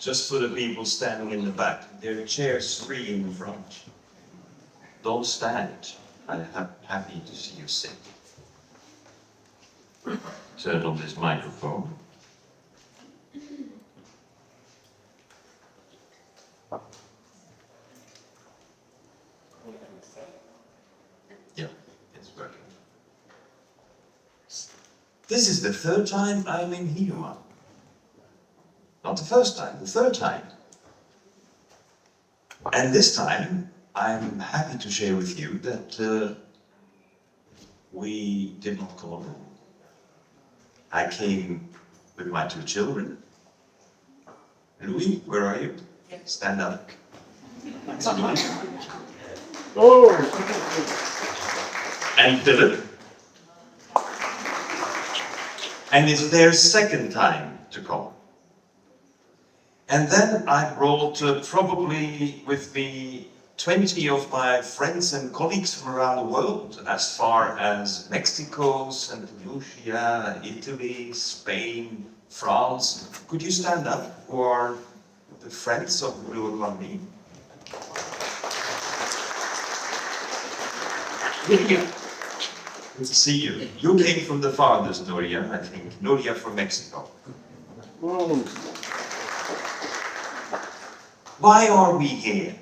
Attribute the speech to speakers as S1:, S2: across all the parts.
S1: just for the people standing in the back. There are chairs free in the front. Don't stand. I'm happy to see you sit. Turn on this microphone. Yeah, it's working. This is the third time I'm in Hiiumaa. Not the first time, the third time. And this time, I'm happy to share with you that we did not come alone. I came with my two children. Louis, where are you? Stand up.
S2: Oh!
S1: And Philip. And it's their second time to come. And then I brought probably with me 20 of my friends and colleagues from around the world, as far as Mexico, St. Lucia, Italy, Spain, France. Could you stand up, who are the friends of Blue Landi? Good to see you. You came from the farthest, Nuria, I think. Nuria from Mexico. Why are we here?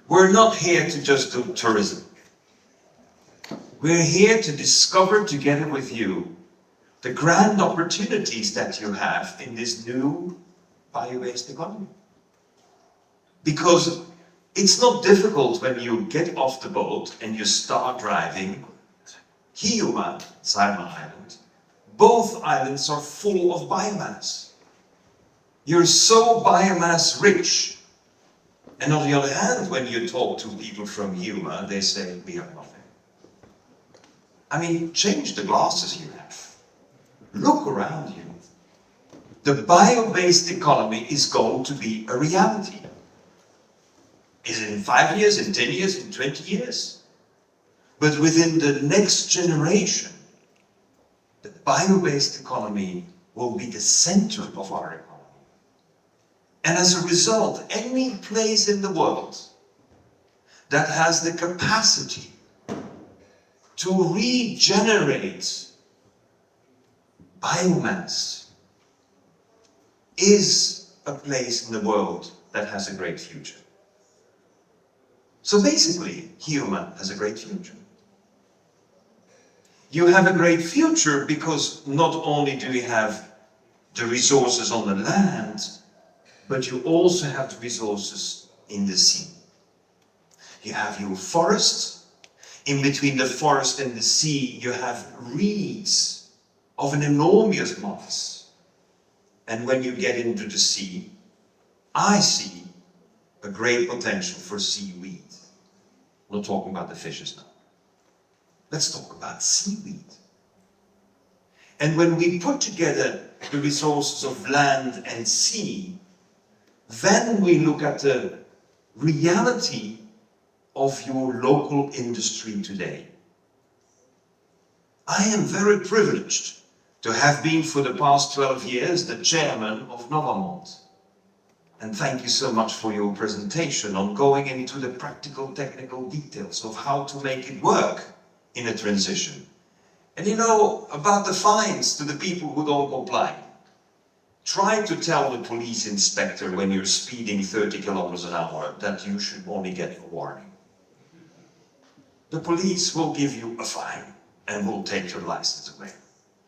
S1: We're not here to just do tourism. We're here to discover together with you the grand opportunities that you have in this new bio-based economy. Because it's not difficult when you get off the boat and you start driving. Hiiumaa, Saimaa Island, both islands are full of biomass. You're so biomass rich. And on the other hand, when you talk to people from Hiiumaa, they say, we have nothing. I mean, change the glasses you have. Look around you. The bio-based economy is going to be a reality. Is it in 5 years, in 10 years, in 20 years? But within the next generation, the bio-based economy will be the center of our economy. And as a result, any place in the world that has the capacity to regenerate biomass is a place in the world that has a great future. So basically, Hiiumaa has a great future. You have a great future because not only do you have the resources on the land, but you also have the resources in the sea. You have your forests. In between the forest and the sea, you have reeds of an enormous mass. And when you get into the sea, I see a great potential for seaweed. I'm not talking about the fishes now. Let's talk about seaweed. And when we put together the resources of land and sea, then we look at the reality of your local industry today. I am very privileged to have been for the past 12 years the chairman of Novamont. And thank you so much for your presentation on going into the practical technical details of how to make it work in a transition. And you know, about the fines to the people who don't comply. Try to tell the police inspector when you're speeding 30 kilometers an hour that you should only get a warning. The police will give you a fine and will take your license away.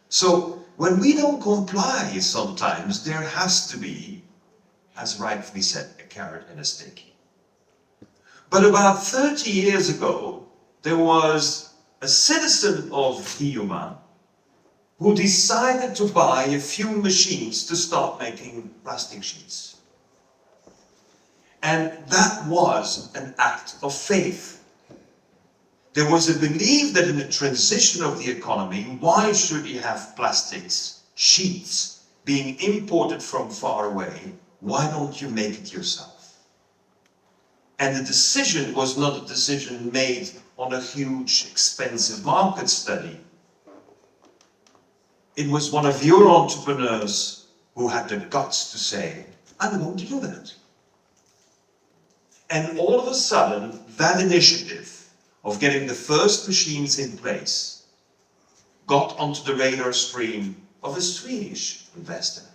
S1: So when we don't comply sometimes, there has to be, as rightfully said, a carrot and a stick. But about 30 years ago, there was a citizen of Hiiumaa who decided to buy a few machines to start making plastic sheets. And that was an act of faith. There was a belief that in the transition of the economy, why should you have plastics, sheets, being imported from far away? Why don't you make it yourself? And the decision was not a decision made on a huge, expensive market study. It was one of your entrepreneurs who had the guts to say, I'm going to do that. And all of a sudden, that initiative of getting the first machines in place got onto the radar screen of a Swedish investor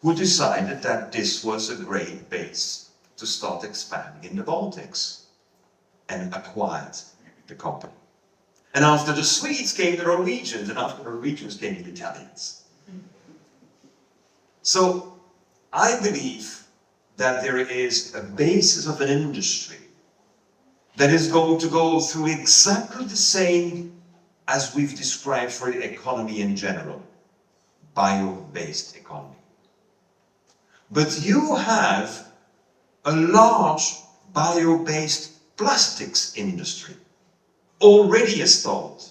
S1: who decided that this was a great base to start expanding in the Baltics, and acquired the company. And after the Swedes came the Norwegians, and after the Norwegians came the Italians. So I believe that there is a basis of an industry that is going to go through exactly the same as we've described for the economy in general, bio-based economy. But you have a large bio-based plastics industry already installed.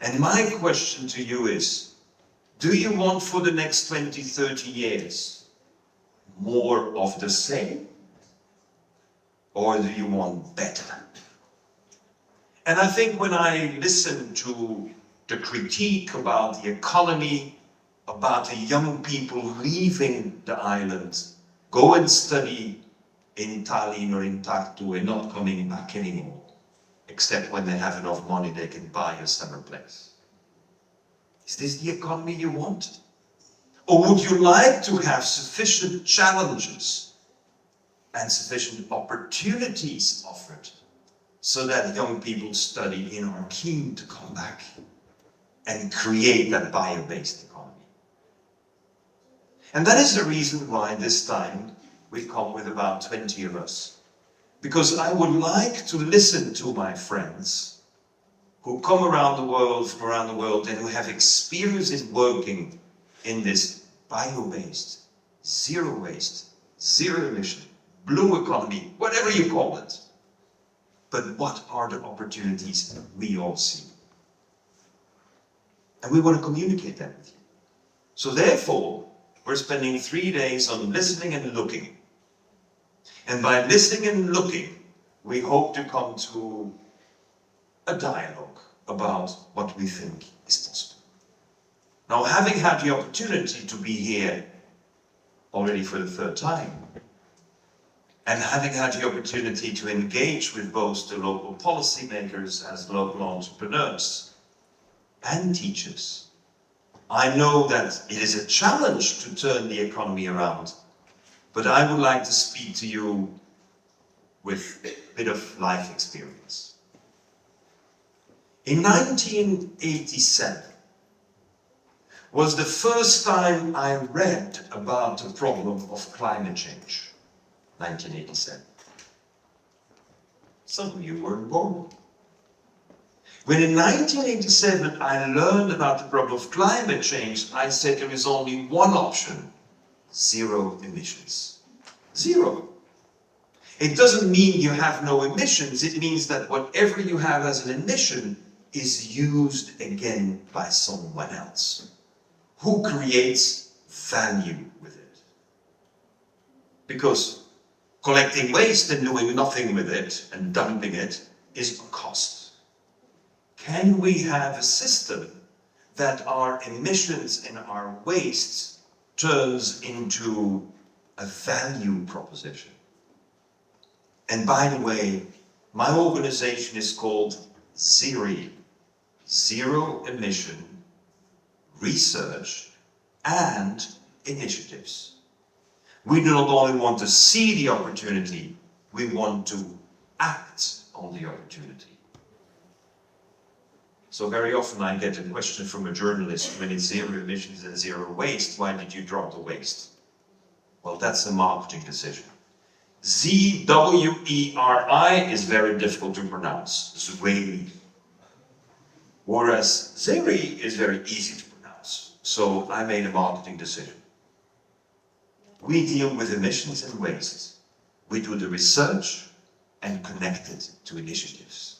S1: And my question to you is, do you want for the next 20, 30 years more of the same? Or do you want better? And I think when I listen to the critique about the economy, about the young people leaving the island, go and study in Tallinn or in Tartu and not coming back anymore, except when they have enough money they can buy a summer place. Is this the economy you want? Or would you like to have sufficient challenges and sufficient opportunities offered so that young people study in are keen to come back and create that bio-based economy? And that is the reason why this time we've come with about 20 of us. Because I would like to listen to my friends who come from around the world and who have experience in working in this bio-based, zero waste, zero emission, blue economy, whatever you call it. But what are the opportunities we all see? And we want to communicate that with you. So therefore, we're spending 3 days on listening and looking. And by listening and looking, we hope to come to a dialogue about what we think is possible. Now, having had the opportunity to be here already for the third time, and having had the opportunity to engage with both the local policymakers as local entrepreneurs and teachers, I know that it is a challenge to turn the economy around, but I would like to speak to you with a bit of life experience. In 1987 was the first time I read about the problem of climate change. 1987. Some of you weren't born. When in 1987 I learned about the problem of climate change, I said there is only one option: zero emissions. Zero. It doesn't mean you have no emissions, it means that whatever you have as an emission is used again by someone else, who creates value with it. Because collecting waste and doing nothing with it and dumping it is a cost. Can we have a system that our emissions and our wastes turns into a value proposition? And by the way, my organization is called ZERI, Zero Emission Research and Initiatives. We do not only want to see the opportunity, we want to act on the opportunity. So very often I get a question from a journalist: when it's zero emissions and zero waste, why did you drop the waste? Well, that's a marketing decision. ZWERI is very difficult to pronounce, ZWERI. Whereas ZERI is very easy to pronounce. So I made a marketing decision. We deal with emissions and waste. We do the research and connect it to initiatives.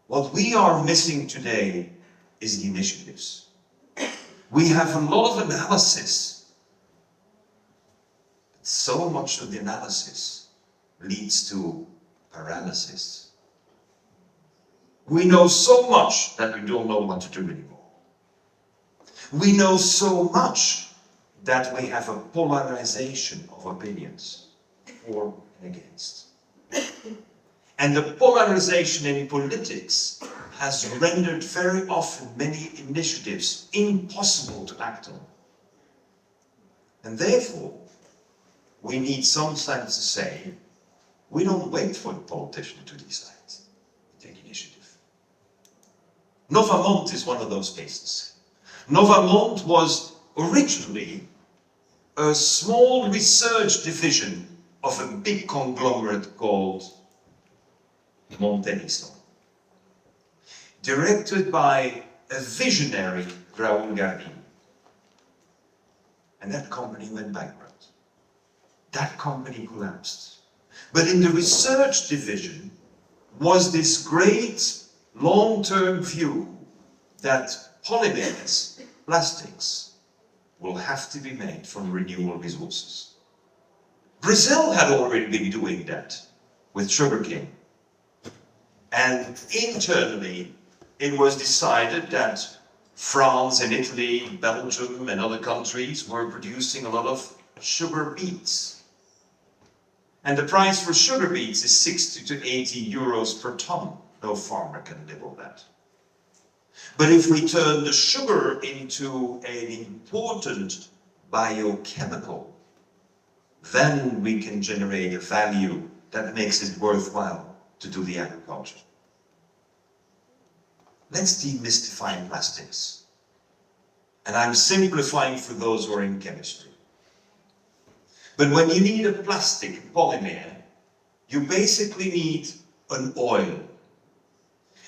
S1: What we are missing today is the initiatives. We have a lot of analysis. So much of the analysis leads to paralysis. We know so much that we don't know what to do anymore. We know so much that we have a polarization of opinions, for and against. And the polarization in politics has rendered very often many initiatives impossible to act on. And therefore, we need sometimes to say, we don't wait for the politician to decide. We take initiative. Novamont is one of those cases. Novamont was originally a small research division of a big conglomerate called Montenegro, directed by a visionary Raoul Gardini. And that company went bankrupt. That company collapsed. But in the research division was this great long-term view that polymers, plastics, will have to be made from renewable resources. Brazil had already been doing that with sugarcane. And internally, it was decided that France and Italy, Belgium and other countries were producing a lot of sugar beets. And the price for sugar beets is 60 to 80 euros per ton. No farmer can live on that. But if we turn the sugar into an important biochemical, then we can generate a value that makes it worthwhile to do the agriculture. Let's demystify plastics. And I'm simplifying for those who are in chemistry. But when you need a plastic polymer, you basically need an oil.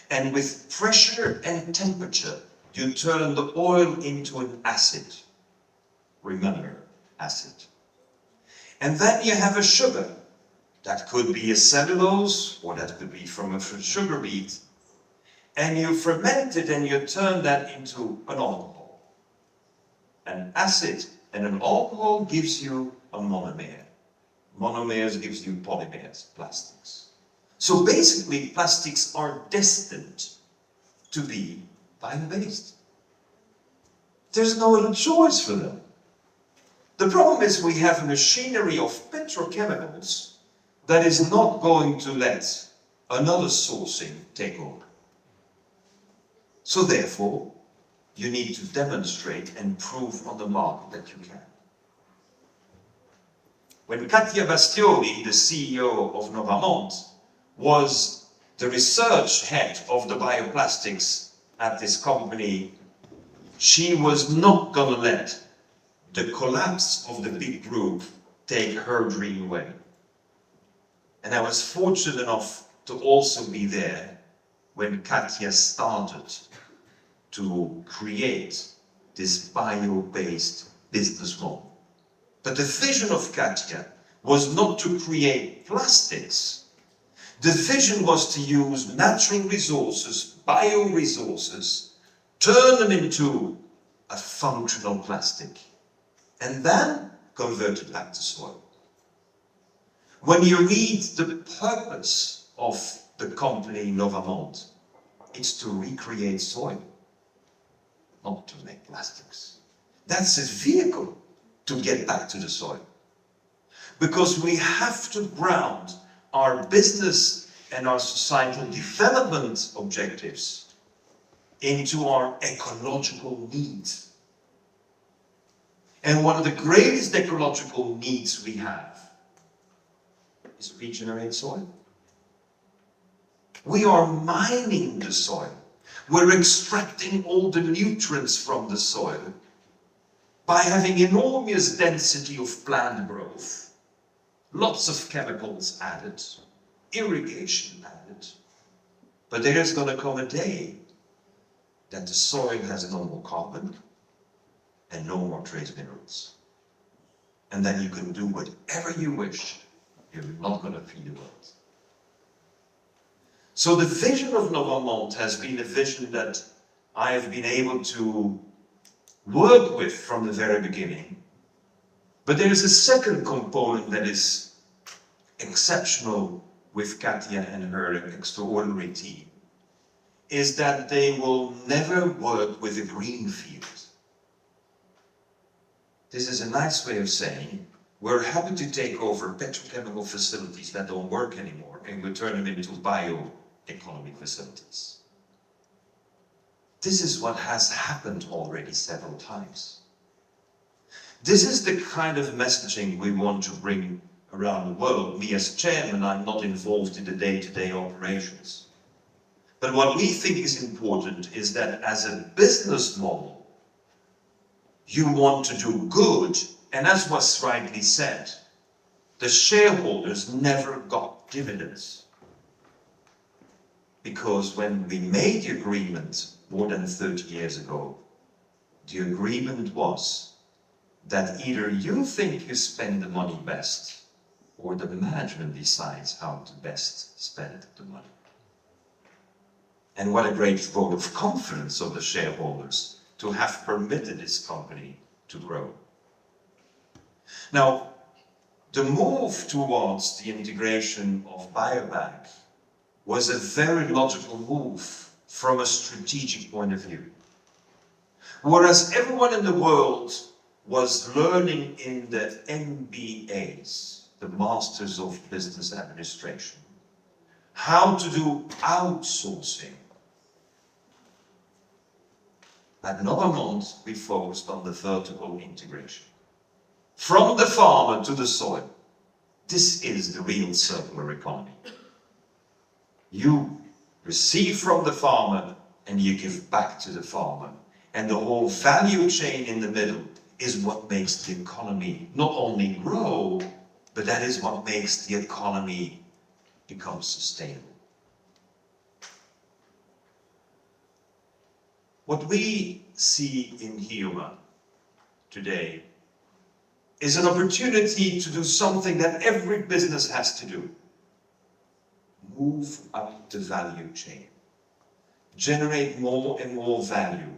S1: And with pressure and temperature, you turn the oil into an acid. Remember, acid. And then you have a sugar. That could be a cellulose, or that could be from a sugar beet. And you ferment it and you turn that into an alcohol. An acid and an alcohol gives you a monomer. Monomers gives you polymers, plastics. So basically, plastics are destined to be bio-based. There's no other choice for them. The problem is we have a machinery of petrochemicals that is not going to let another sourcing take over. So therefore, you need to demonstrate and prove on the market that you can. When Katia Bastioli, the CEO of Novamont, was the research head of the bioplastics at this company, she was not going to let the collapse of the big group take her dream away. And I was fortunate enough to also be there when Katia started to create this bio-based business model. But the vision of Katia was not to create plastics. The vision was to use natural resources, bioresources, turn them into a functional plastic, and then convert it back to soil. When you read the purpose of the company Novamont, it's to recreate soil, not to make plastics. That's a vehicle to get back to the soil. Because we have to ground our business and our societal development objectives into our ecological needs. And one of the greatest ecological needs we have is regenerate soil. We are mining the soil. We're extracting all the nutrients from the soil by having enormous density of plant growth, lots of chemicals added, irrigation added. But there is going to come a day that the soil has no more carbon and no more trace minerals. And then you can do whatever you wish. You're not going to feed the world. So the vision of Novamont has been a vision that I have been able to work with from the very beginning. But there is a second component that is exceptional with Katia and her extraordinary team, is that they will never work with a green field. This is a nice way of saying, we're happy to take over petrochemical facilities that don't work anymore and we turn them into bioeconomy facilities. This is what has happened already several times. This is the kind of messaging we want to bring around the world. Me as chairman, I'm not involved in the day-to-day operations. But what we think is important is that as a business model, you want to do good, and as was rightly said, the shareholders never got dividends. Because when we made the agreement more than 30 years ago, the agreement was that either you think you spend the money best, or the management decides how to best spend the money. And what a great vote of confidence of the shareholders to have permitted this company to grow. Now, the move towards the integration of biobank was a very logical move from a strategic point of view. Whereas everyone in the world was learning in the MBAs, the Masters of Business Administration, how to do outsourcing. At Novarmont, we focused on the vertical integration. From the farmer to the soil. This is the real circular economy. You receive from the farmer and you give back to the farmer. And the whole value chain in the middle is what makes the economy not only grow, but that is what makes the economy become sustainable. What we see in Hiiumaa today is an opportunity to do something that every business has to do. Move up the value chain. Generate more and more value.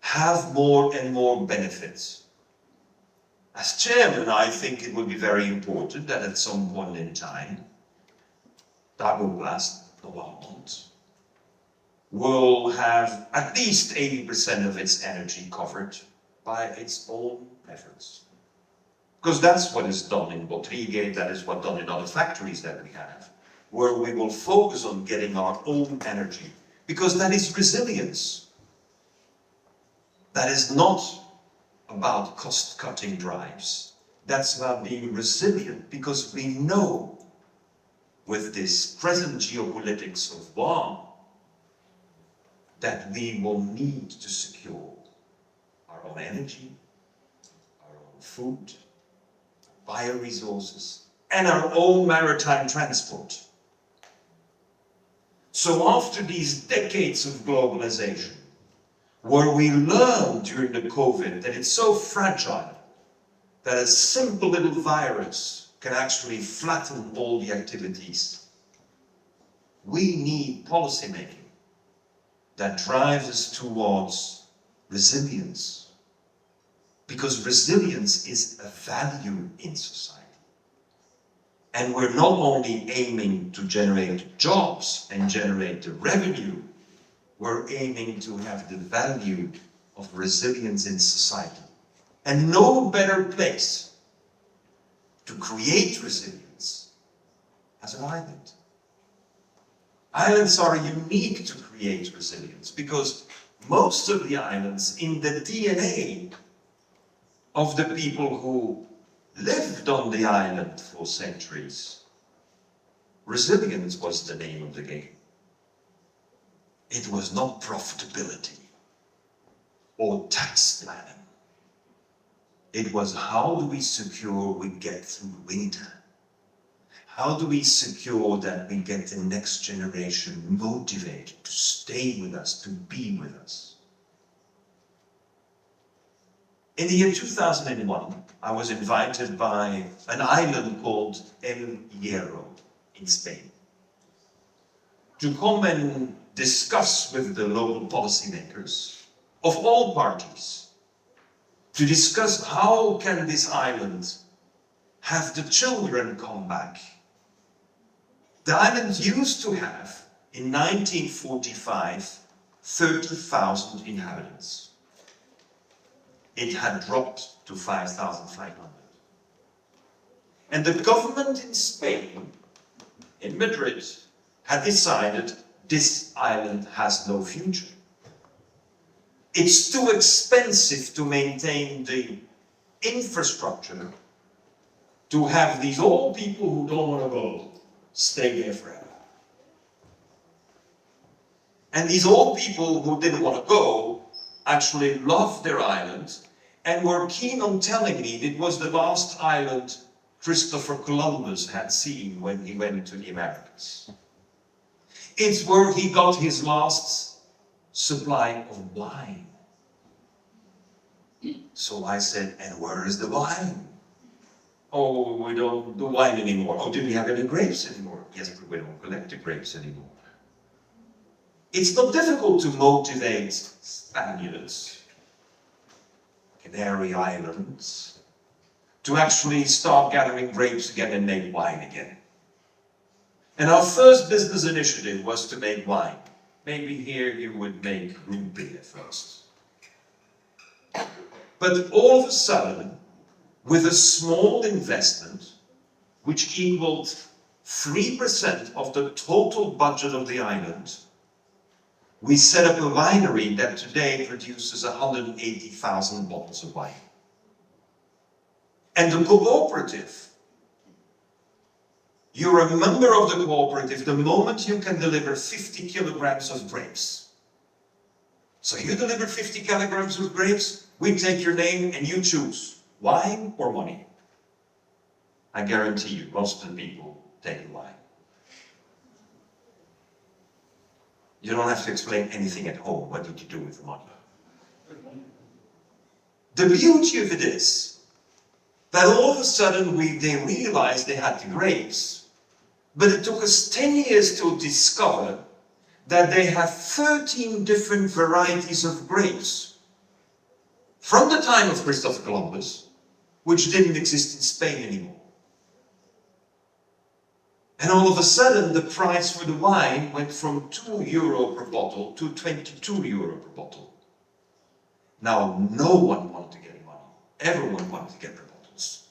S1: Have more and more benefits. As chairman, I think it would be very important that at some point in time, Novarmont will have at least 80% of its energy covered by its own efforts. Because that's what is done in Bottrige, that is what done in other factories that we have, where we will focus on getting our own energy, because that is resilience. That is not about cost-cutting drives. That's about being resilient, because we know with this present geopolitics of war that we will need to secure our own energy, our own food, bioresources, and our own maritime transport. So after these decades of globalization, where we learned during the COVID that it's so fragile, that a simple little virus can actually flatten all the activities, we need policymaking that drives us towards resilience. Because resilience is a value in society. And we're not only aiming to generate jobs and generate the revenue, we're aiming to have the value of resilience in society. And no better place to create resilience as an island. Islands are unique to create resilience because most of the islands in the DNA of the people who lived on the island for centuries, resilience was the name of the game. It was not profitability or tax planning. It was how do we secure we get through winter? How do we secure that we get the next generation motivated to stay with us, to be with us? In the year 2001, I was invited by an island called El Hierro in Spain to come and discuss with the local policymakers of all parties, to discuss how can this island have the children come back. The island used to have, in 1945, 30,000 inhabitants. it had dropped to 5,500. And the government in Spain, in Madrid, had decided this island has no future. It's too expensive to maintain the infrastructure to have these old people who don't want to go stay there forever. And these old people who didn't want to go actually loved their island and were keen on telling me it was the last island Christopher Columbus had seen when he went to the Americas. It's where he got his last supply of wine. So I said, and where is the wine? Oh, we don't do wine anymore. Oh, do we have any grapes anymore? Yes, but we don't collect the grapes anymore. It's not difficult to motivate Spaniards, Canary Islands, to actually start gathering grapes again and make wine again. And our first business initiative was to make wine. Maybe here you would make root beer first. But all of a sudden, with a small investment, which equaled 3% of the total budget of the island, we set up a winery that today produces 180,000 bottles of wine. And the cooperative, you're a member of the cooperative the moment you can deliver 50 kilograms of grapes. So you deliver 50 kilograms of grapes, we take your name and you choose wine or money. I guarantee you, most of the people take the wine. You don't have to explain anything at home. What did you do with the money? The beauty of it is that all of a sudden they realized they had the grapes, but it took us 10 years to discover that they have 13 different varieties of grapes from the time of Christopher Columbus, which didn't exist in Spain anymore. And all of a sudden, the price for the wine went from €2 per bottle to €22 per bottle. Now, no one wanted to get money. Everyone wanted to get their bottles.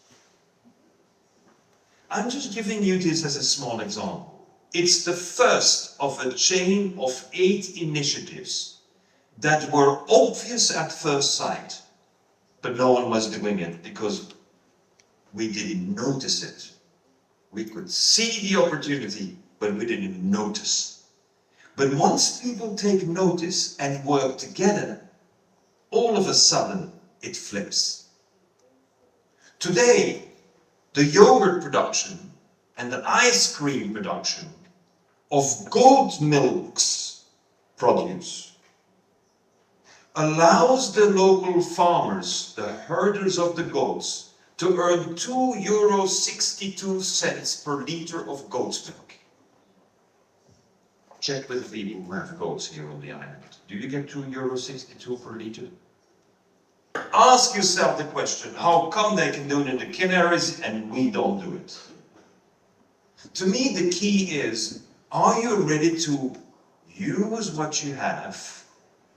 S1: I'm just giving you this as a small example. It's the first of a chain of 8 initiatives that were obvious at first sight, but no one was doing it because we didn't notice it. We could see the opportunity, but we didn't notice. But once people take notice and work together, all of a sudden it flips. Today, the yogurt production and the ice cream production of goat milk's produce allows the local farmers, the herders of the goats, to earn €2.62 per liter of goat's milk. Check with the people who have goats here on the island. Do you get €2.62 per liter? Ask yourself the question, how come they can do it in the Canaries and we don't do it? To me, the key is, are you ready to use what you have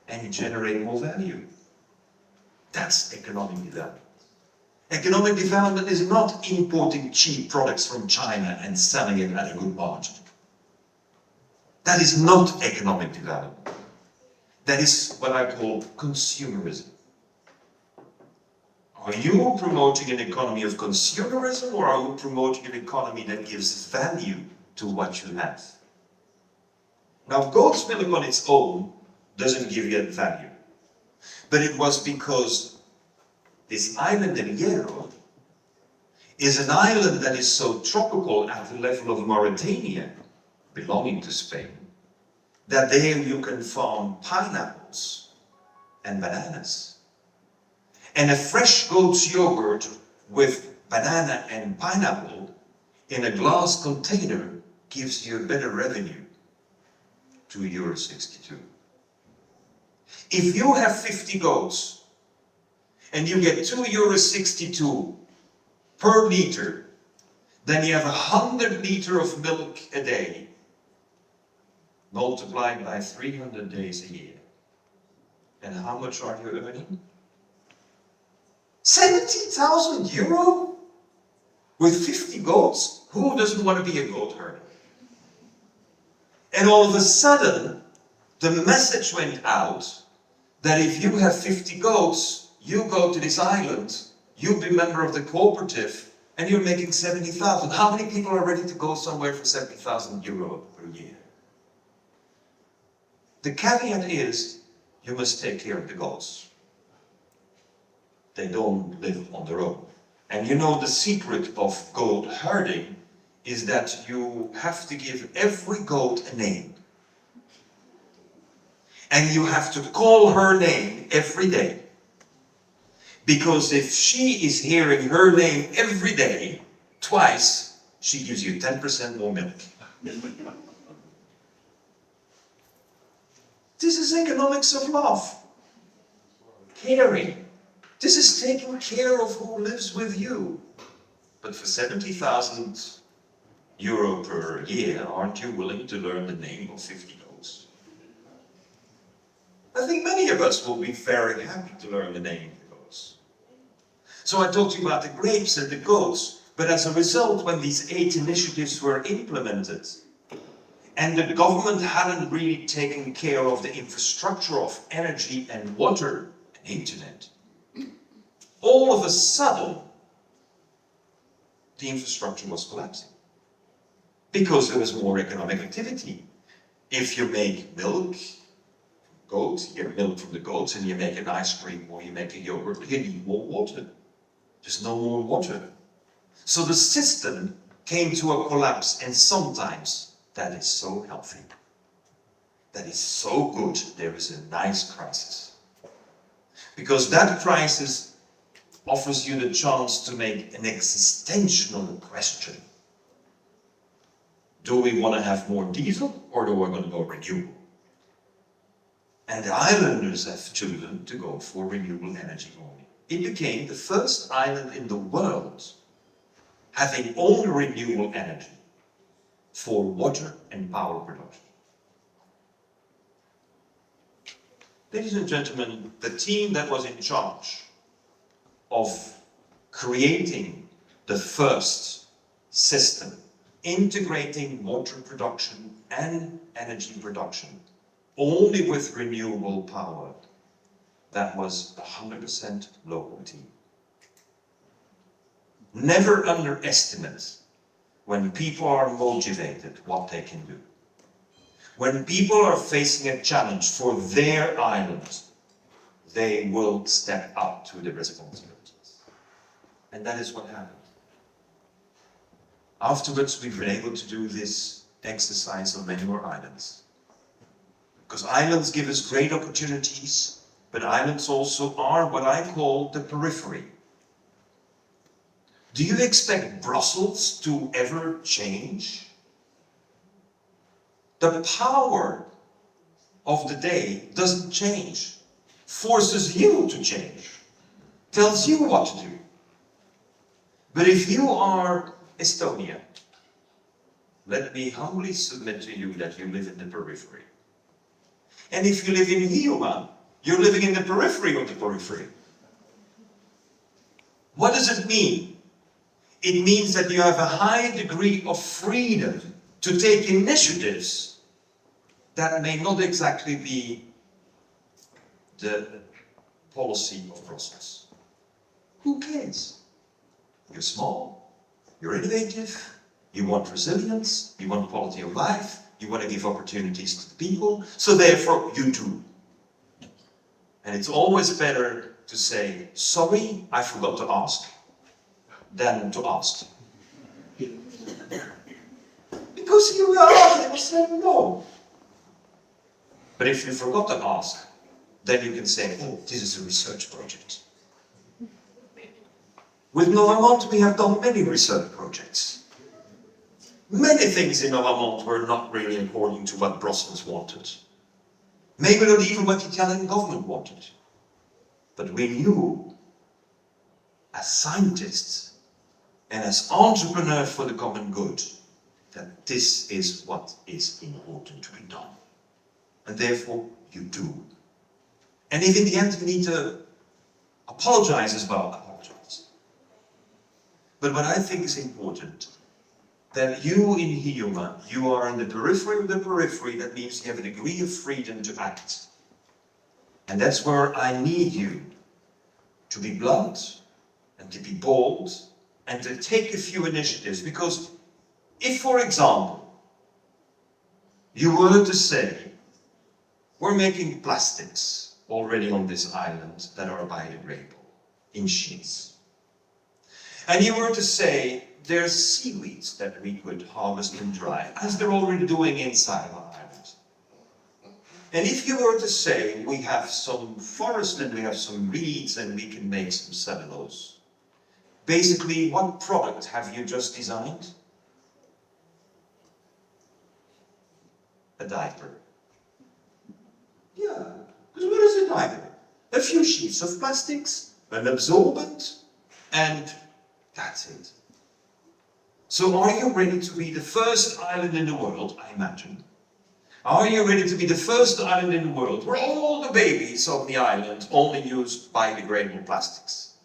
S1: and generate more value? That's economic development. Economic development is not importing cheap products from China and selling it at a good margin. That is not economic development. That is what I call consumerism. Are you promoting an economy of consumerism, or are you promoting an economy that gives value to what you have? Now, goat's milk on its own doesn't give you value. But it was because this island in Hierro is an island that is so tropical at the level of Mauritania, belonging to Spain, that there you can farm pineapples and bananas. And a fresh goat's yogurt with banana and pineapple in a glass container gives you a better revenue, €2.62. If you have 50 goats and you get €2.62 per liter, then you have 100 liters of milk a day, multiplied by 300 days a year. And how much are you earning? 70,000 euro? With 50 goats? Who doesn't want to be a goat herder? And all of a sudden, the message went out that if you have 50 goats, you go to this island, you be a member of the cooperative, and you're making 70,000. How many people are ready to go somewhere for 70,000 euro per year? The caveat is, you must take care of the goats. They don't live on their own. And you know the secret of goat herding is that you have to give every goat a name. And you have to call her name every day. Because if she is hearing her name every day, twice, she gives you 10% more milk. This is economics of love. Caring. This is taking care of who lives with you. But for 70,000 euro per year, aren't you willing to learn the name of 50 goats? I think many of us will be very happy to learn the name of the goats. So I talked to you about the grapes and the goats, but as a result, when these 8 initiatives were implemented, and the government hadn't really taken care of the infrastructure of energy and water and internet, all of a sudden, the infrastructure was collapsing. Because there was more economic activity. If you make milk from goat, you get milk from the goats, and you make an ice cream or you make a yogurt, you need more water. There's no more water. So the system came to a collapse, and sometimes that is so healthy. That is so good, there is a nice crisis. Because that crisis offers you the chance to make an existential question. Do we want to have more diesel, or do we want to go renewable? And the islanders have chosen to go for renewable energy only. It became the first island in the world having only renewable energy for water and power production. Ladies and gentlemen, the team that was in charge of creating the first system integrating water production and energy production only with renewable power, that was 100% local team. Never underestimate when people are motivated what they can do. When people are facing a challenge for their island, they will step up to the responsibilities. And that is what happened. Afterwards, we've been able to do this exercise on many more islands. Because islands give us great opportunities, but islands also are what I call the periphery. Do you expect Brussels to ever change? The power of the day doesn't change, forces you to change, tells you what to do. But if you are Estonia, let me humbly submit to you that you live in the periphery. And if you live in Hiiumaa, you're living in the periphery of the periphery. What does it mean? It means that you have a high degree of freedom to take initiatives that may not exactly be the policy of Brussels. Who cares? You're small, you're innovative, you want resilience, you want quality of life, you want to give opportunities to the people, so therefore you do. And it's always better to say, sorry, I forgot to ask, than to ask. Because you will say no. But if you forgot to ask, then you can say, oh, this is a research project. With Novamont, we have done many research projects. Many things in Novamont were not really according to what Brussels wanted. Maybe not even what the Italian government wanted. But we knew, as scientists and as entrepreneurs for the common good, that this is what is important to be done. And therefore, you do. And if in the end we need to apologize about But what I think is important, that you in Hiiumaa, you are in the periphery of the periphery. That means you have a degree of freedom to act. And that's where I need you to be blunt and to be bold and to take a few initiatives. Because if, for example, you were to say, we're making plastics already on this island that are biodegradable in sheets. And you were to say, there's seaweeds that we could harvest and dry, as they're already doing inside our island. And if you were to say, we have some forest and we have some reeds and we can make some cellulose. Basically, what product have you just designed? A diaper. Yeah, because what is a diaper? A few sheets of plastics, an absorbent, and that's it. So are you ready to be the first island in the world, I imagine? Are you ready to be the first island in the world where all the babies on the island only use biodegradable plastics?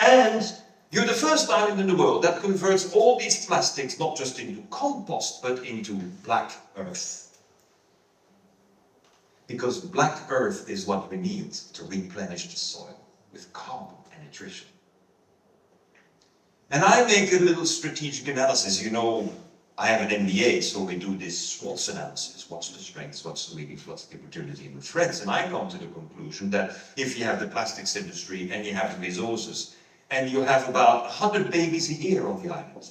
S1: And you're the first island in the world that converts all these plastics not just into compost, but into black earth. Because black earth is what we need to replenish the soil with carbon and nutrition. And I make a little strategic analysis. You know, I have an MBA, so we do this SWOT analysis. What's the strengths, what's the weakness, what's the opportunity and the threats? And I come to the conclusion that if you have the plastics industry and you have the resources, and you have about 100 babies a year on the island,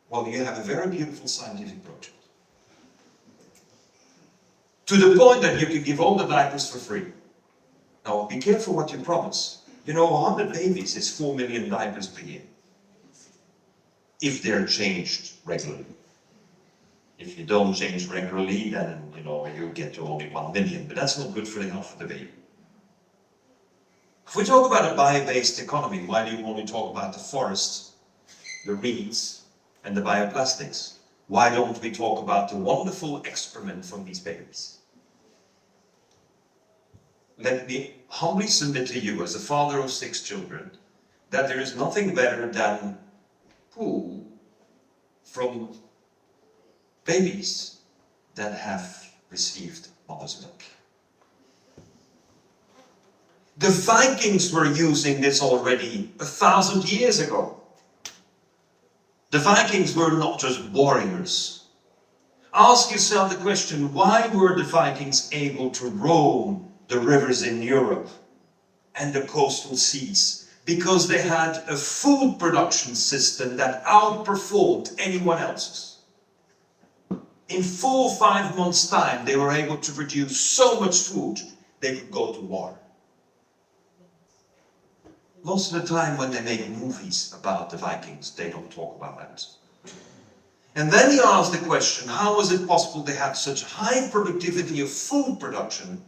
S1: well, you have a very beautiful scientific project. To the point that you can give all the diapers for free. Now, be careful what you promise. You know, 100 babies is 4 million diapers per year. If they're changed regularly. If you don't change regularly, then, you know, you get to only 1 million. But that's not good for the health of the baby. If we talk about a bio-based economy, why do you only talk about the forest, the reeds, and the bioplastics? Why don't we talk about the wonderful excrement from these babies? Let me humbly submit to you, as a father of 6 children, that there is nothing better than poo from babies that have received mother's milk. The Vikings were using this already 1,000 years ago. The Vikings were not just warriors. Ask yourself the question, why were the Vikings able to roam the rivers in Europe and the coastal seas? Because they had a food production system that outperformed anyone else's. In 4 or 5 months' time, they were able to produce so much food, they could go to war. Most of the time when they make movies about the Vikings, they don't talk about that. And then you ask the question, how was it possible they had such high productivity of food production,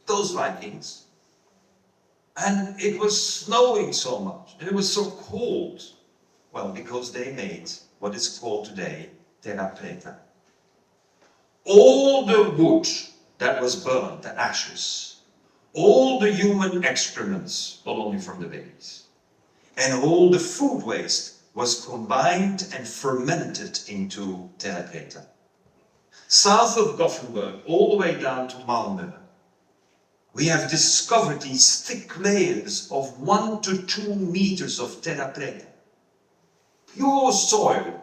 S1: those Vikings? And it was snowing so much, and it was so cold. Well, because they made what is called today terra preta. All the wood that was burned, the ashes, all the human excrements, not only from the babies, and all the food waste was combined and fermented into terra preta. South of Gothenburg, all the way down to Malmö, we have discovered these thick layers of 1 to 2 meters of terra preta. Pure soil,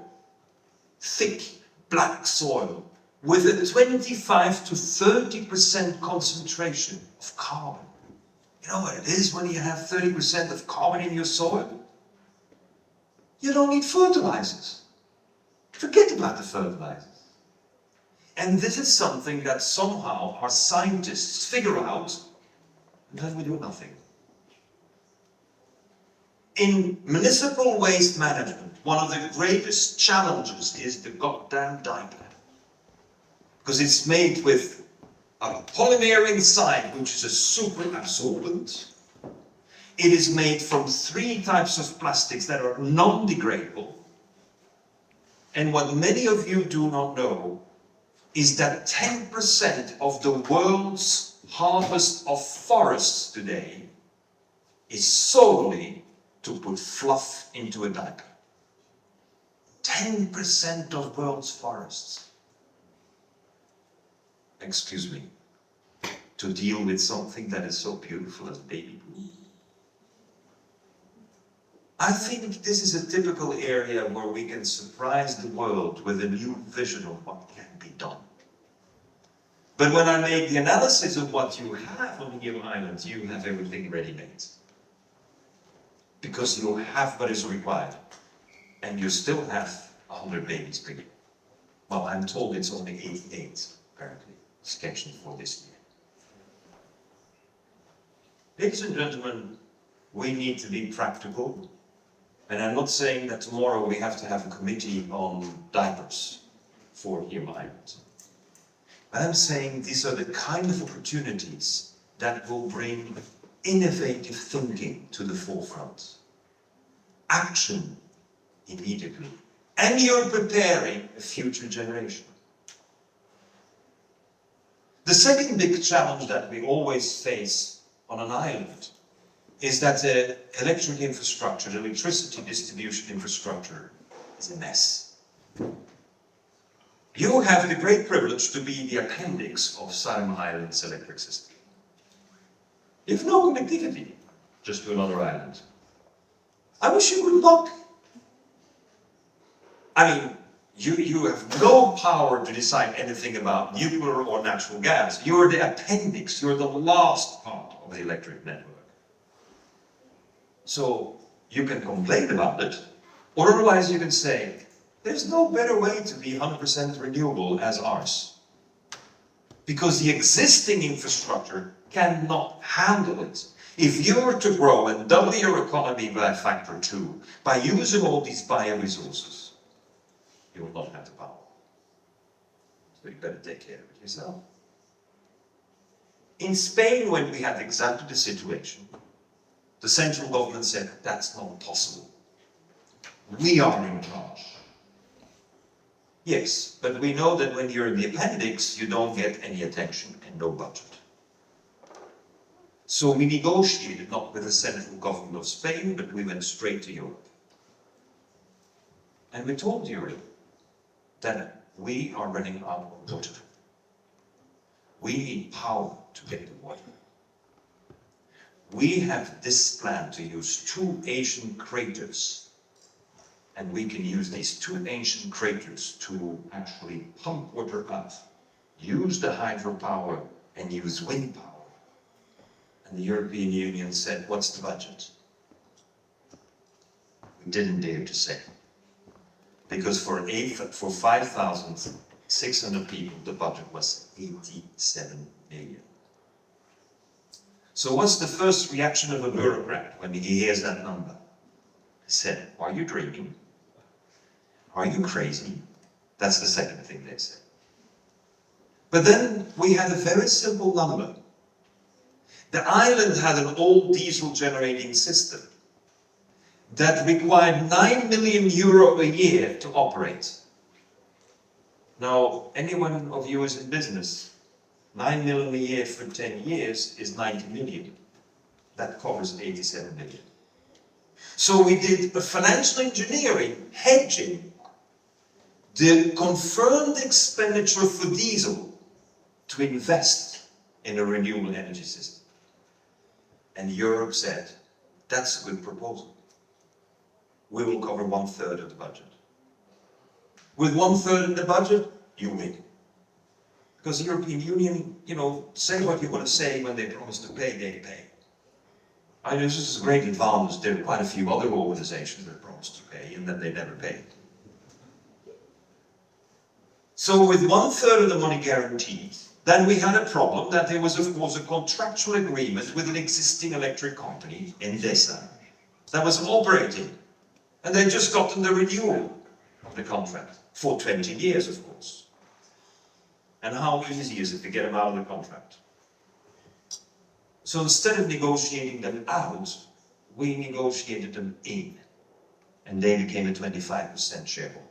S1: thick black soil, with a 25 to 30% concentration of carbon. You know what it is when you have 30% of carbon in your soil? You don't need fertilizers. Forget about the fertilizers. And this is something that somehow our scientists figure out, and then we do nothing. In municipal waste management, one of the greatest challenges is the goddamn diaper. Because it's made with a polymer inside, which is a super absorbent. It is made from 3 types of plastics that are non-degradable. And what many of you do not know is that 10% of the world's harvest of forests today is solely to put fluff into a diaper. 10% of world's forests. Excuse me, to deal with something that is so beautiful as baby blue. I think this is a typical area where we can surprise the world with a new vision of what can be done. But when I make the analysis of what you have on your island, you have everything ready-made. Because you have what is required, and you still have 100 babies per year. Well, I'm told it's only 88, apparently, scheduled for this year. Ladies and gentlemen, we need to be practical. And I'm not saying that tomorrow we have to have a committee on diapers for Hiiumaa Island. I'm saying these are the kind of opportunities that will bring innovative thinking to the forefront. Action immediately. And you're preparing a future generation. The second big challenge that we always face on an island is that the electric infrastructure, the electricity distribution infrastructure is a mess. You have the great privilege to be the appendix of Hiiumaa Island's electric system. You have no connectivity, just to another island. I wish you good luck. I mean, you have no power to decide anything about nuclear or natural gas. You're the appendix, you're the last part of the electric network. So you can complain about it, or otherwise you can say, there's no better way to be 100% renewable as ours. Because the existing infrastructure cannot handle it. If you were to grow and double your economy by a factor 2, by using all these bioresources, you will not have the power. So you better take care of it yourself. In Spain, when we had exactly the situation, the central government said, that's not possible. We are in charge. Yes, but we know that when you're in the appendix, you don't get any attention and no budget. So we negotiated not with the central government of Spain, but we went straight to Europe. And we told Europe that we are running out of water. We need power to get the water. We have this plan to use 2 ancient craters, and we can use these 2 ancient craters to actually pump water up, use the hydropower and use wind power. And the European Union said, what's the budget? We didn't dare to say. Because for 5,600 people, the budget was 87 million. So what's the first reaction of a bureaucrat when he hears that number? He said, are you dreaming? Are you crazy? That's the second thing they say. But then we had a very simple number. The island had an old diesel generating system that required 9 million euro a year to operate. Now, anyone of you is in business, 9 million a year for 10 years is 90 million. That covers 87 million. So we did a financial engineering, hedging the confirmed expenditure for diesel to invest in a renewable energy system. And Europe said, that's a good proposal. We will cover 1/3 of the budget. With 1/3 of the budget, you win. Because the European Union, say what you want to say, when they promise to pay, they pay. I know this is a great advantage. There are quite a few other organizations that promise to pay and then they never pay. So with 1/3 of the money guaranteed, then we had a problem that there was, of course, a contractual agreement with an existing electric company, Endesa, that was operating. And they just got the renewal of the contract for 20 years, of course. And how easy is it to get them out of the contract? So instead of negotiating them out, we negotiated them in. And they became a 25% shareholder.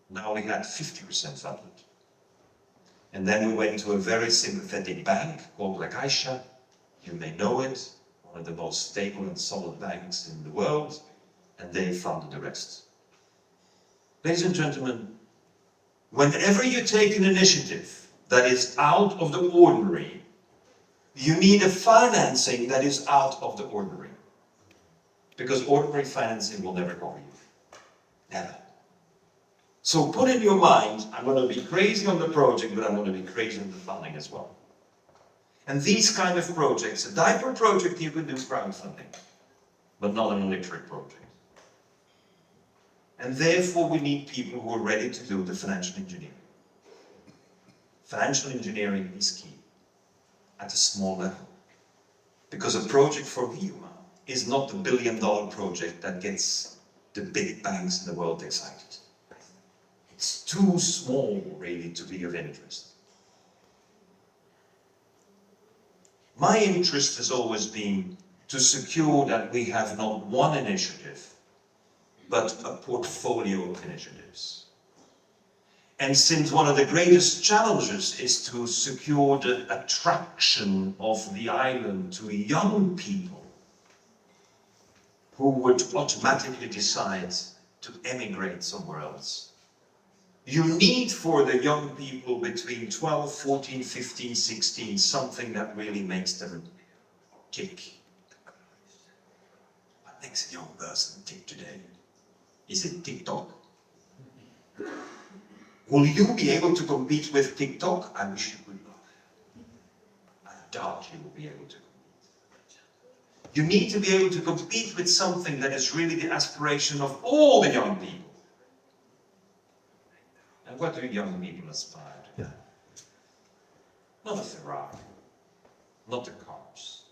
S1: Now we had 50% funded. And then we went to a very sympathetic bank called La Caixa. You may know it, one of the most stable and solid banks in the world, and they funded the rest. Ladies and gentlemen, whenever you take an initiative that is out of the ordinary, you need a financing that is out of the ordinary. Because ordinary financing will never cover you. Never. So put in your mind, I'm going to be crazy on the project, but I'm going to be crazy on the funding as well. And these kind of projects, a diaper project you can do crowdfunding, but not an electric project. And therefore we need people who are ready to do the financial engineering. Financial engineering is key at a small level. Because a project for Hiiumaa is not the billion-dollar project that gets the big banks in the world excited. It's too small, really, to be of interest. My interest has always been to secure that we have not one initiative, but a portfolio of initiatives. And since one of the greatest challenges is to secure the attraction of the island to young people who would automatically decide to emigrate somewhere else, you need for the young people between 12, 14, 15, 16, something that really makes them tick. What makes a young person tick today? Is it TikTok? Will you be able to compete with TikTok? I wish you would not. I doubt you will be able to compete. You need to be able to compete with something that is really the aspiration of all the young people. And what do young people aspire to? Not a Ferrari, not the cars.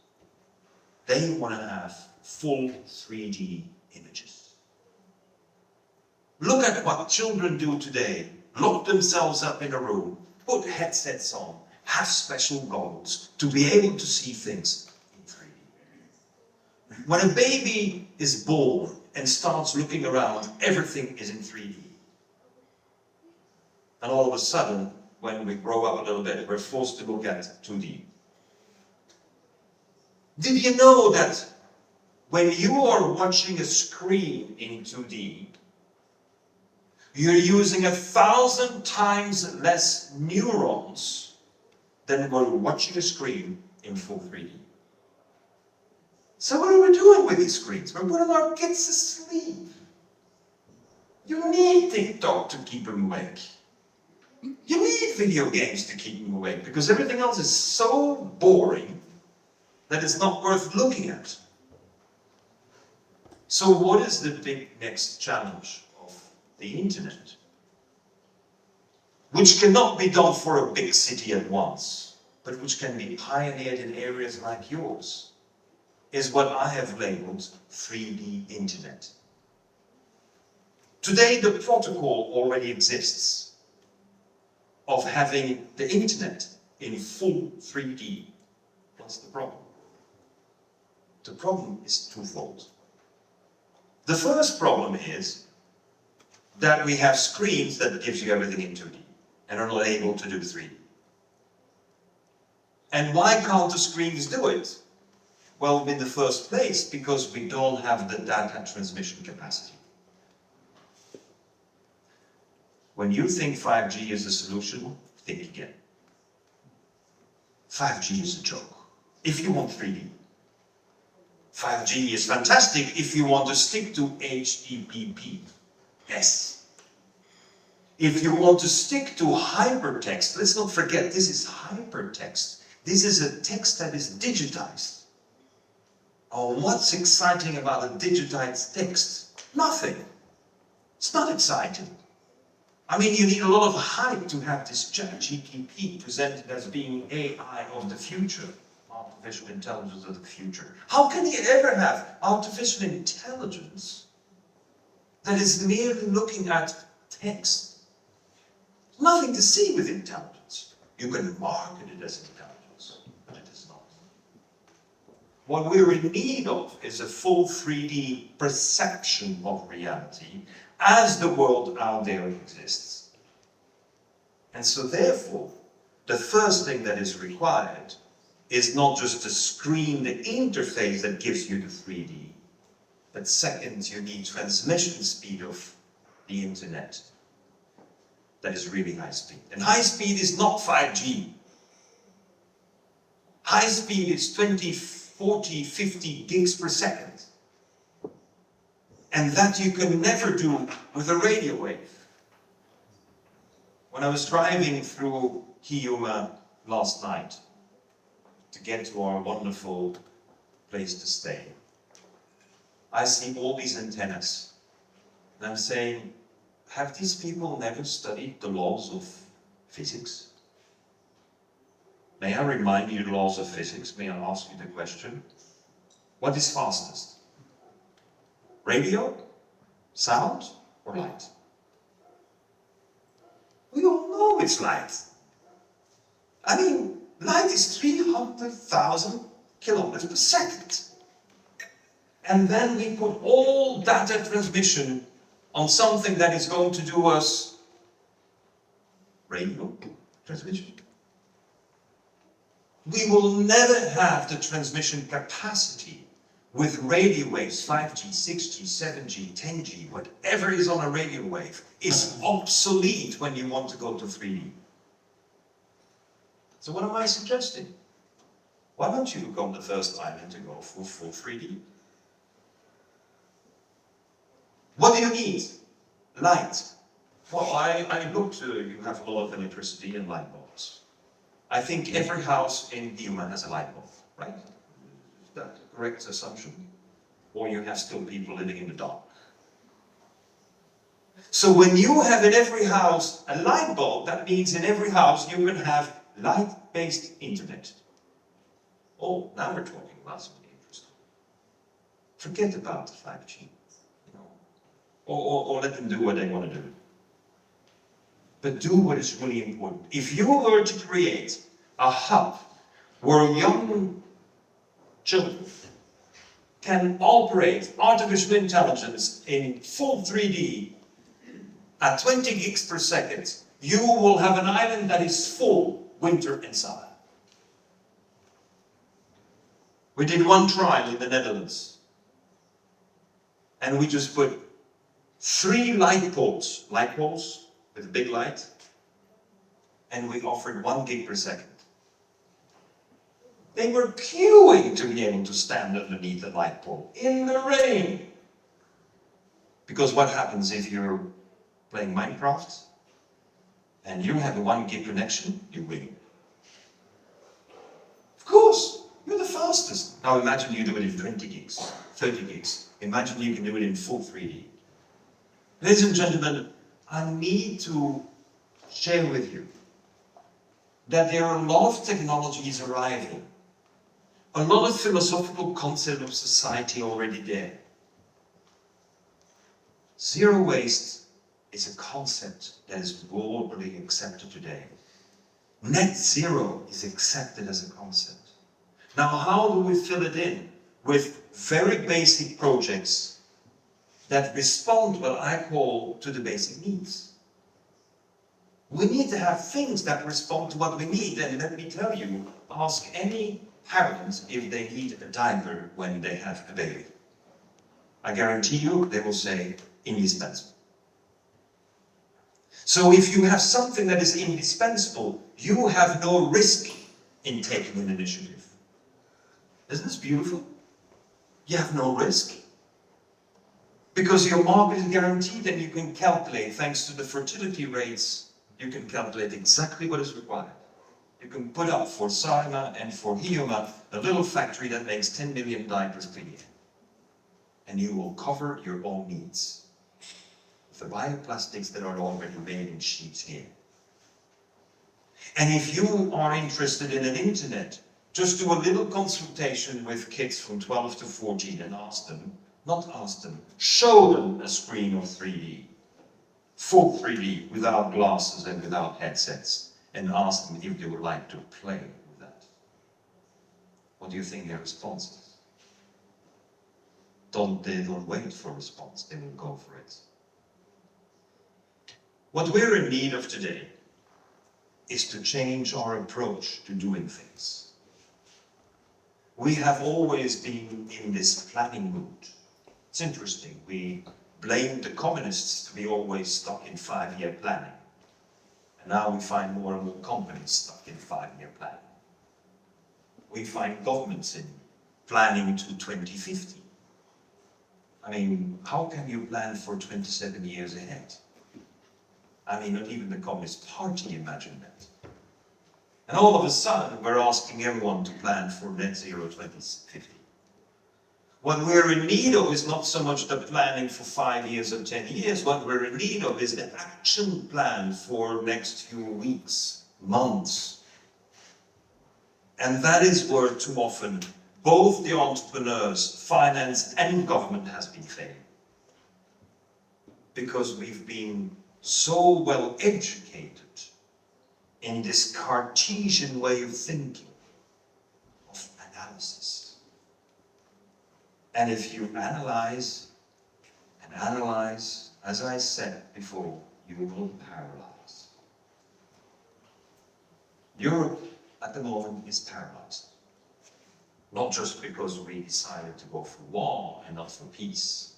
S1: They want to have full 3D images. Look at what children do today. Lock themselves up in a room, put headsets on, have special goggles to be able to see things in 3D. When a baby is born and starts looking around, everything is in 3D. And all of a sudden, when we grow up a little bit, we're forced to look at 2D. Did you know that when you are watching a screen in 2D, you're using 1,000 times less neurons than when you're watching a screen in full 3D? So what are we doing with these screens? We're putting our kids to sleep. You need TikTok to keep them awake. You need video games to keep them awake because everything else is so boring that it's not worth looking at. So what is the big next challenge of the internet? Which cannot be done for a big city at once, but which can be pioneered in areas like yours, is what I have labeled 3D internet. Today the protocol already exists of having the internet in full 3D. What's the problem? The problem is twofold. The first problem is that we have screens that gives you everything in 2D and are not able to do 3D. And why can't the screens do it? Well, in the first place, because we don't have the data transmission capacity. When you think 5G is a solution, think again. 5G is a joke. If you want 3D. 5G is fantastic if you want to stick to HTTP. Yes. If you want to stick to hypertext, let's not forget this is hypertext. This is a text that is digitized. Oh, what's exciting about a digitized text? Nothing. It's not exciting. I mean, you need a lot of hype to have this ChatGPT presented as being AI of the future, artificial intelligence of the future. How can you ever have artificial intelligence that is merely looking at text? Nothing to see with intelligence. You can market it as intelligence, but it is not. What we're in need of is a full 3D perception of reality as the world out there exists. And so therefore, the first thing that is required is not just the screen, the interface that gives you the 3D, but second, you need transmission speed of the internet. That is really high speed. And high speed is not 5G. High speed is 20, 40, 50 gigs per second. And that you can never do with a radio wave. When I was driving through Hiiumaa last night to get to our wonderful place to stay, I see all these antennas. And I'm saying, have these people never studied the laws of physics? May I remind you the laws of physics? May I ask you the question? What is fastest? Radio, sound, or light? We all know it's light. I mean, light is 300,000 kilometers per second. And then we put all data transmission on something that is going to do us radio transmission. We will never have the transmission capacity with radio waves, 5G, 6G, 7G, 10G, whatever is on a radio wave is obsolete when you want to go to 3D. So what am I suggesting? Why don't you become the first island to go for full 3D? What do you need? Light. Well, I looked, you have a lot of electricity and light bulbs. I think every house in Hiiumaa has a light bulb, right? Is that a correct assumption? Or you have still people living in the dark? So when you have in every house a light bulb, that means in every house you can have light-based internet. Oh, now we're talking about something interesting. Forget about the 5G, you know, or let them do what they want to do. But do what is really important. If you were to create a hub where young children can operate artificial intelligence in full 3D at 20 gigs per second, you will have an island that is full winter and summer. We did one trial in the Netherlands, and we just put 3 light poles with a big light, and we offered 1 gig per second. They were queuing to be able to stand underneath the light pole in the rain. Because what happens if you're playing Minecraft and you have a 1 gig connection? You win. Of course, you're the fastest. Now imagine you do it in 20 gigs, 30 gigs. Imagine you can do it in full 3D. Ladies and gentlemen, I need to share with you that there are a lot of technologies arriving, a lot of philosophical concept of society already there. Zero waste is a concept that is broadly accepted today. Net zero is accepted as a concept. Now, how do we fill it in? With very basic projects that respond, what I call, to the basic needs. We need to have things that respond to what we need, and let me tell you, ask any parent if they need a diaper when they have a baby. I guarantee you they will say indispensable. So if you have something that is indispensable, you have no risk in taking an initiative. Isn't this beautiful? You have no risk. Because your market is guaranteed, and you can calculate, thanks to the fertility rates, you can calculate exactly what is required. You can put up for Saimaa and for Hiiumaa a little factory that makes 10 million diapers per year. And you will cover your own needs. The bioplastics that are already made in sheets here. And if you are interested in an internet, just do a little consultation with kids from 12 to 14 and ask them, not ask them, show them a screen of 3D. Full 3D, without glasses and without headsets, and ask them if they would like to play with that. What do you think their response is? They don't wait for a response, they will go for it. What we're in need of today is to change our approach to doing things. We have always been in this planning mood. It's interesting, we blame the communists to be always stuck in 5-year planning. And now we find more and more companies stuck in 5-year planning. We find governments in planning to 2050. I mean, how can you plan for 27 years ahead? I mean, not even the Communist Party imagined that. And all of a sudden, we're asking everyone to plan for net zero 2050. What we're in need of is not so much the planning for 5 years or 10 years. What we're in need of is the action plan for next few weeks, months. And that is where too often both the entrepreneurs, finance and government has been failing. Because we've been so well educated in this Cartesian way of thinking, of analysis. And if you analyze and analyze, as I said before, you will paralyze. Europe at the moment is paralyzed. Not just because we decided to go for war and not for peace.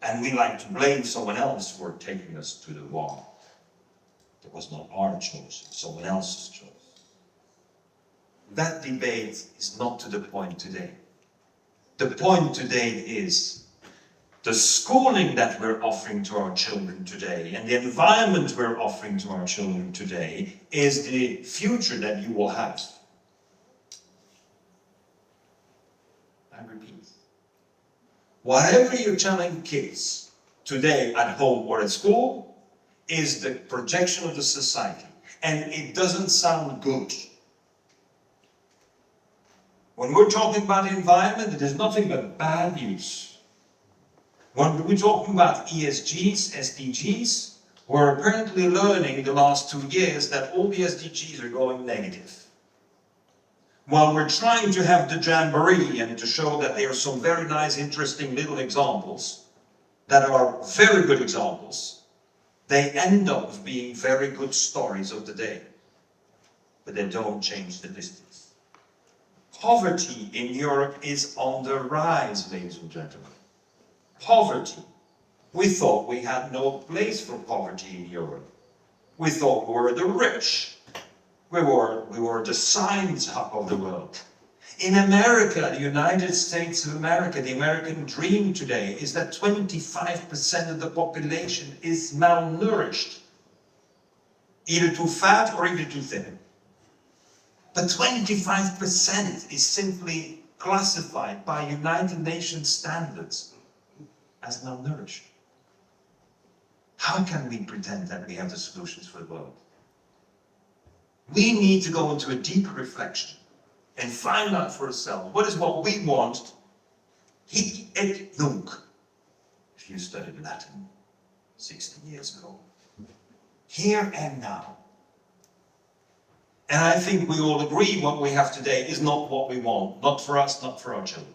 S1: And we like to blame someone else for taking us to the war. It was not our choice, someone else's choice. That debate is not to the point today. The point today is the schooling that we're offering to our children today and the environment we're offering to our children today is the future that you will have. I repeat. Whatever you're telling kids today at home or at school is the projection of the society. And it doesn't sound good. When we're talking about the environment, it is nothing but bad news. When we're talking about ESGs, SDGs, we're apparently learning the last 2 years that all the SDGs are going negative. While we're trying to have the jamboree and to show that there are some very nice, interesting little examples that are very good examples, they end up being very good stories of the day. But they don't change the distance. Poverty in Europe is on the rise, ladies and gentlemen. Poverty. We thought we had no place for poverty in Europe. We thought we were the rich. We were the science hub of the world. In America, the United States of America, the American dream today is that 25% of the population is malnourished. Either too fat or either too thin. But 25% is simply classified by United Nations standards as malnourished. How can we pretend that we have the solutions for the world? We need to go into a deeper reflection and find out for ourselves what is what we want, hic et nunc, if you studied Latin 60 years ago. Here and now. And I think we all agree what we have today is not what we want, not for us, not for our children.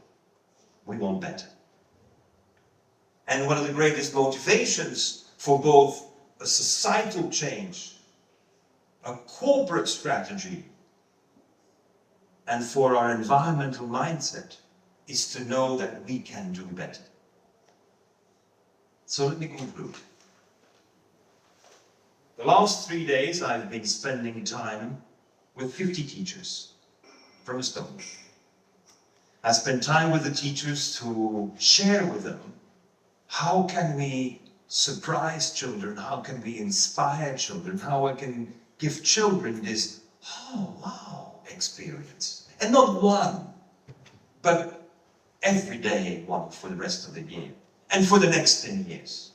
S1: We want better. And one of the greatest motivations for both a societal change, a corporate strategy, and for our environmental mindset is to know that we can do better. So let me conclude. The last 3 days I've been spending time with 50 teachers from Estonia. I spent time with the teachers to share with them how can we surprise children, how can we inspire children, how I can give children this, oh wow, experience. And not one, but every day one for the rest of the year and for the next 10 years.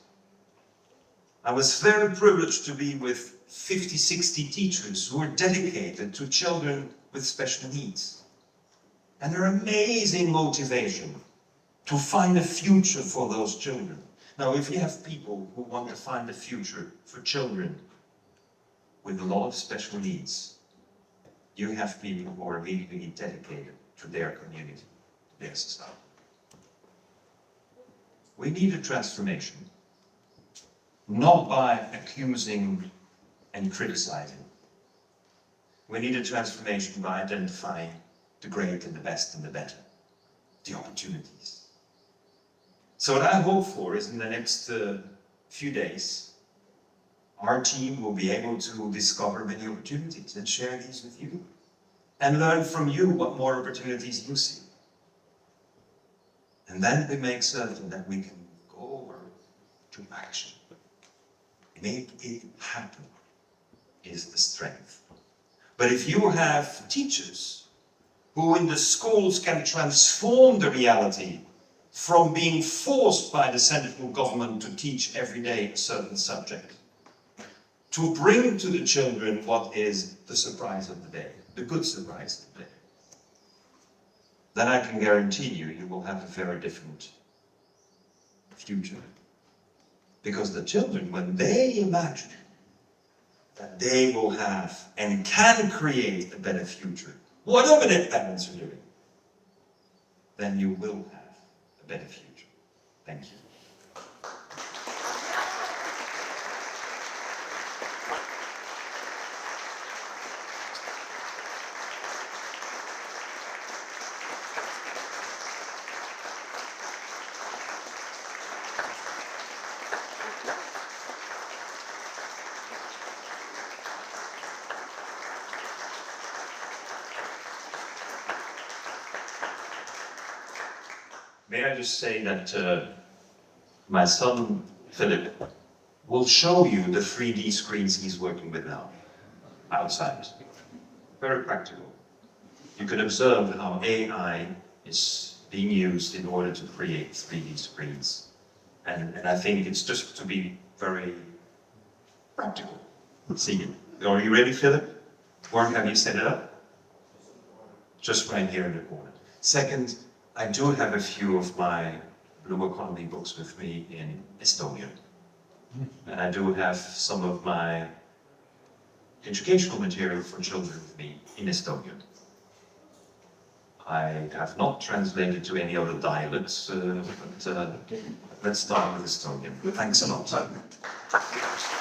S1: I was very privileged to be with 50, 60 teachers who are dedicated to children with special needs. And their amazing motivation to find a future for those children. Now, if you have people who want to find a future for children with a lot of special needs, you have people who are really dedicated to their community, to their society. We need a transformation, not by accusing and criticizing. We need a transformation by identifying the great and the best and the better, the opportunities. So what I hope for is in the next few days, our team will be able to discover many opportunities and share these with you and learn from you what more opportunities you see. And then we make certain that we can go over to action. Make it happen is the strength. But if you have teachers who in the schools can transform the reality from being forced by the central government to teach every day a certain subject, to bring to the children what is the surprise of the day, the good surprise of the day, then I can guarantee you, you will have a very different future. Because the children, when they imagine that they will have and can create a better future, whatever their parents are doing, then you will have a better future. Thank you. May I just say that my son, Philip, will show you the 3D screens he's working with now, outside. Very practical. You can observe how AI is being used in order to create 3D screens. And I think it's just to be very practical. See, are you ready, Philip? Or have you set it up? Just right here in the corner. Second, I do have a few of my Blue Economy books with me in Estonia. And I do have some of my educational material for children with me in Estonian. I have not translated to any other dialects, but let's start with Estonian. Thanks a lot.